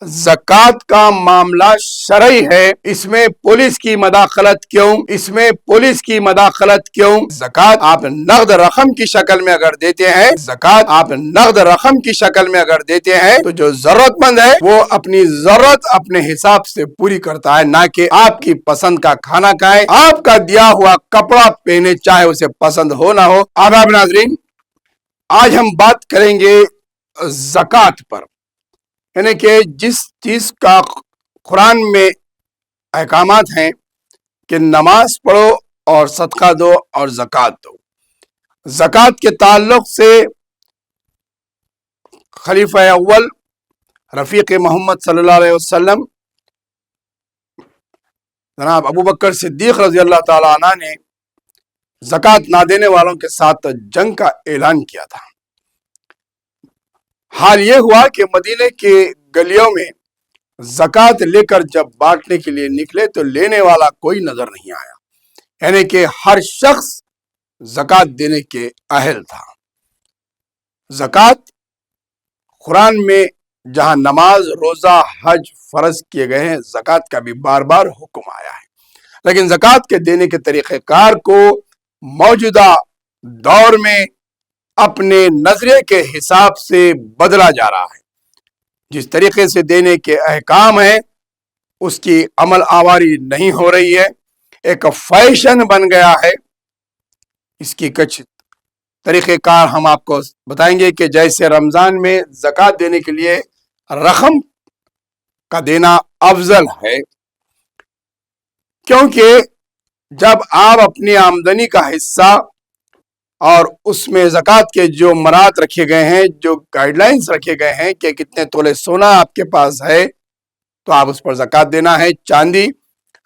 زکوٰۃ کا معاملہ شرعی ہے، اس میں پولیس کی مداخلت کیوں؟ زکوٰۃ آپ نقد رقم کی شکل میں اگر دیتے ہیں تو جو ضرورت مند ہے وہ اپنی ضرورت اپنے حساب سے پوری کرتا ہے، نہ کہ آپ کی پسند کا کھانا کھائے، آپ کا دیا ہوا کپڑا پہنے، چاہے اسے پسند ہو نہ ہو۔ آداب ناظرین، آج ہم بات کریں گے زکوٰۃ پر، یعنی کہ جس چیز کا قرآن میں احکامات ہیں کہ نماز پڑھو اور صدقہ دو اور زکوٰۃ دو۔ زکوٰۃ کے تعلق سے خلیفہ اول رفیق محمد صلی اللہ علیہ وسلم جناب ابو بکر صدیق رضی اللہ تعالی عنہ نے زکوٰۃ نہ دینے والوں کے ساتھ جنگ کا اعلان کیا تھا۔ حال یہ ہوا کہ مدینے کے گلیوں میں زکوٰۃ لے کر جب بانٹنے کے لیے نکلے تو لینے والا کوئی نظر نہیں آیا، یعنی کہ ہر شخص زکوٰۃ دینے کے اہل تھا۔ زکوٰۃ قرآن میں جہاں نماز، روزہ، حج فرض کیے گئے ہیں، زکوٰۃ کا بھی بار بار حکم آیا ہے، لیکن زکوٰۃ کے دینے کے طریقہ کار کو موجودہ دور میں اپنے نظریے کے حساب سے بدلا جا رہا ہے۔ جس طریقے سے دینے کے احکام ہیں اس کی عمل آوری نہیں ہو رہی ہے، ایک فیشن بن گیا ہے۔ اس کی کچھ طریقہ کار ہم آپ کو بتائیں گے کہ جیسے رمضان میں زکوٰۃ دینے کے لیے رقم کا دینا افضل ہے، کیونکہ جب آپ اپنی آمدنی کا حصہ اور اس میں زکوٰۃ کے جو مراد رکھے گئے ہیں، جو گائیڈ لائنز رکھے گئے ہیں کہ کتنے تولے سونا آپ کے پاس ہے تو آپ اس پر زکوٰۃ دینا ہے، چاندی،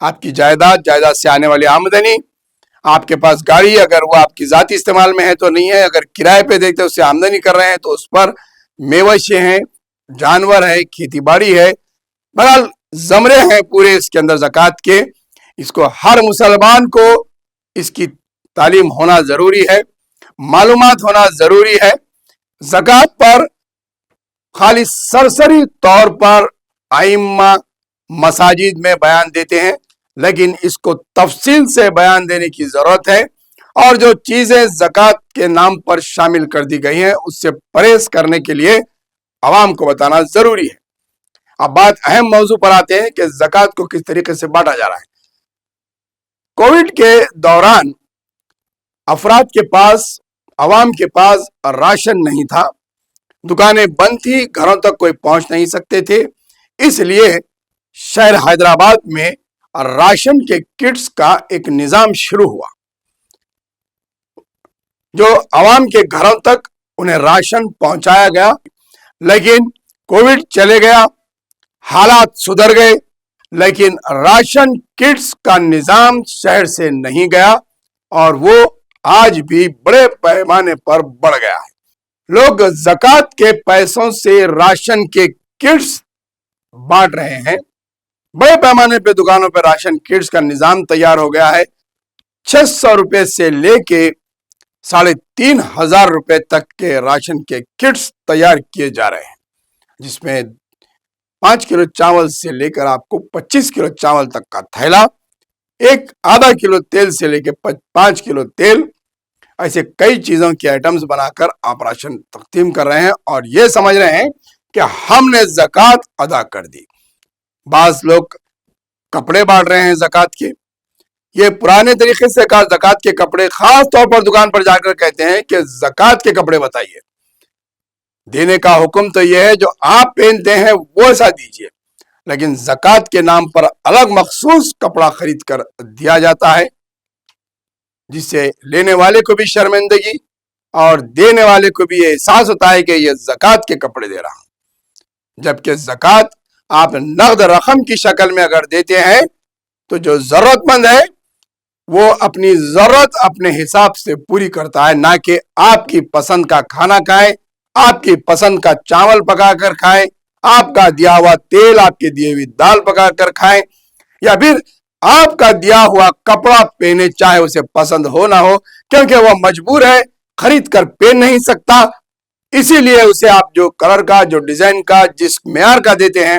آپ کی جائیداد سے آنے والی آمدنی، آپ کے پاس گاڑی اگر وہ آپ کی ذاتی استعمال میں ہے تو نہیں ہے، اگر کرائے پہ دیتے اس سے آمدنی کر رہے ہیں تو اس پر، میوشیں ہیں، جانور ہے، کھیتی باڑی ہے، بہرحال زمرے ہیں پورے اس کے اندر زکوٰۃ کے۔ اس کو ہر مسلمان کو اس کی تعلیم ہونا ضروری ہے، معلومات ہونا ضروری ہے۔ زکوٰۃ پر خالی سرسری طور پر ائمہ مساجد میں بیان دیتے ہیں، لیکن اس کو تفصیل سے بیان دینے کی ضرورت ہے، اور جو چیزیں زکوٰۃ کے نام پر شامل کر دی گئی ہیں اس سے پرہیز کرنے کے لیے عوام کو بتانا ضروری ہے۔ اب بات اہم موضوع پر آتے ہیں کہ زکوٰۃ کو کس طریقے سے بانٹا جا رہا ہے۔ کووڈ کے دوران افراد کے پاس، عوام کے پاس راشن نہیں تھا، دکانیں بند تھی، گھروں تک کوئی پہنچ نہیں سکتے تھے، اس لیے شہر حیدرآباد میں راشن کے کٹس کا ایک نظام شروع ہوا، جو عوام کے گھروں تک انہیں راشن پہنچایا گیا۔ لیکن کووڈ چلے گیا، حالات سدھر گئے، لیکن راشن کٹس کا نظام شہر سے نہیں گیا، اور وہ آج بھی بڑے پیمانے پر بڑھ گیا ہے۔ لوگ زکوٰۃ کے پیسوں سے راشن کے کٹس بانٹ رہے ہیں، بڑے پیمانے پہ دکانوں پہ راشن کٹس کا نظام تیار ہو گیا ہے۔ 600 روپے سے لے کے 3500 روپے تک کے راشن کے کٹس تیار کیے جا رہے ہیں، جس میں 5 کلو چاول سے لے کر آپ کو 25 کلو چاول تک کا تھیلا، ایک آدھا کلو تیل سے لے کے 5 کلو تیل، ایسے کئی چیزوں کی آئٹمز بنا کر آپ راشن تقسیم کر رہے ہیں، اور یہ سمجھ رہے ہیں کہ ہم نے زکوٰۃ ادا کر دی۔ بعض لوگ کپڑے بانٹ رہے ہیں زکوٰۃ کے۔ یہ پرانے طریقے سے کہا، زکوٰۃ کے کپڑے خاص طور پر دکان پر جا کر کہتے ہیں کہ زکوٰۃ کے کپڑے بتائیے۔ دینے کا حکم تو یہ ہے جو آپ پہنتے ہیں وہ ایسا دیجیے، لیکن زکوٰۃ کے نام پر الگ مخصوص کپڑا خرید کر دیا جاتا ہے، جس سے لینے والے کو بھی شرمندگی اور دینے والے کو بھی یہ احساس ہوتا ہے کہ یہ زکوٰۃ کے کپڑے دے رہا ہوں۔ جبکہ زکوٰۃ آپ نقد رقم کی شکل میں اگر دیتے ہیں تو جو ضرورت مند ہے وہ اپنی ضرورت اپنے حساب سے پوری کرتا ہے، نہ کہ آپ کی پسند کا کھانا کھائے، آپ کی پسند کا چاول پکا کر کھائیں، آپ کا دیا ہوا تیل، آپ کی دی ہوئی دال پکا کر کھائیں، یا پھر آپ کا دیا ہوا کپڑا پہنے، چاہے اسے پسند ہو نہ ہو، کیونکہ وہ مجبور ہے، خرید کر پہن نہیں سکتا، اسی لیے اسے آپ جو کلر کا، جو ڈیزائن کا، جس معیار کا دیتے ہیں